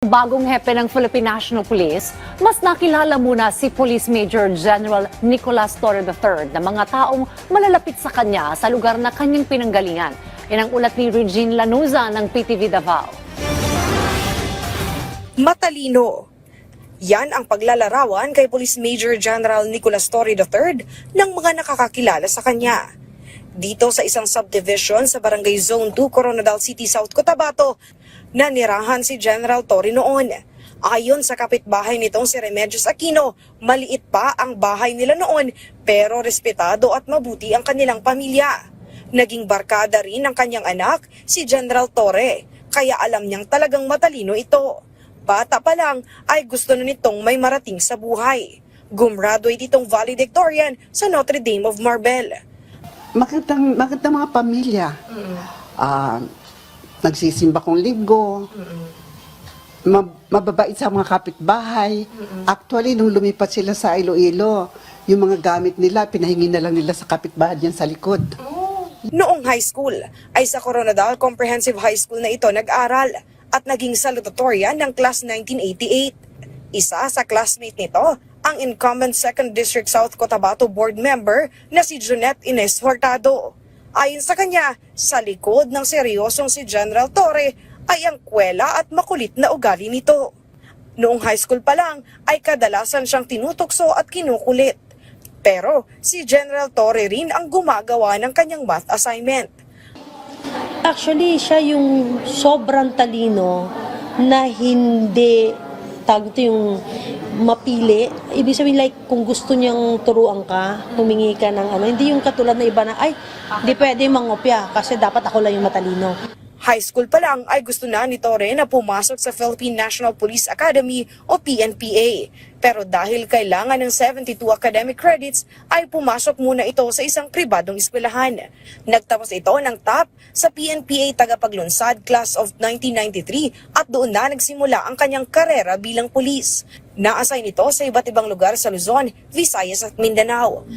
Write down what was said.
Bagong hepe ng Philippine National Police, mas nakilala muna si Police Major General Nicolas Torre III na mga taong malalapit sa kanya sa lugar na kanyang pinanggalingan. Yan ang ulat ni Regine Lanuza ng PTV Davao. Matalino. Yan ang paglalarawan kay Police Major General Nicolas Torre III ng mga nakakakilala sa kanya. Dito sa isang subdivision sa Barangay Zone 2, Coronadal City, South Cotabato, nanirahan si General Torre noon. Ayon sa kapitbahay nitong si Remedios Aquino, maliit pa ang bahay nila noon pero respetado at mabuti ang kanilang pamilya. Naging barkada rin ng kanyang anak, si General Torre, kaya alam niyang talagang matalino ito. Bata pa lang ay gusto na nitong may marating sa buhay. Gumraduate itong valedictorian sa Notre Dame of Marbel. Magandang mga pamilya. Nagsisimba kong linggo. Mababait sa mga kapitbahay. Actually, nung lumipat sila sa Iloilo, yung mga gamit nila, pinahingi na lang nila sa kapitbahay dyan sa likod. Noong high school, ay sa Coronadal Comprehensive High School na ito nag-aral at naging salutatorian ng Class 1988. Isa sa classmate nito, ang incumbent 2nd District South Cotabato Board member na si Junette Ines Hurtado. Ayon sa kanya, sa likod ng seryosong si General Torre ay ang kwela at makulit na ugali nito. Noong high school pa lang ay kadalasan siyang tinutukso at kinukulit. Pero si General Torre rin ang gumagawa ng kanyang math assignment. Actually, siya yung sobrang talino na hindi yung mapili. Ibig sabihin like kung gusto niyang turuan ka, humingi ka ng hindi yung katulad na iba na di pwede mangopya kasi dapat ako lang yung matalino. High school pa lang ay gusto na ni Torre na pumasok sa Philippine National Police Academy o PNPA. Pero dahil kailangan ng 72 academic credits ay pumasok muna ito sa isang pribadong eskwelahan. Nagtapos ito ng top sa PNPA Tagapaglunsad Class of 1993 at doon na nagsimula ang kanyang karera bilang pulis. Na-assign ito sa iba't ibang lugar sa Luzon, Visayas at Mindanao.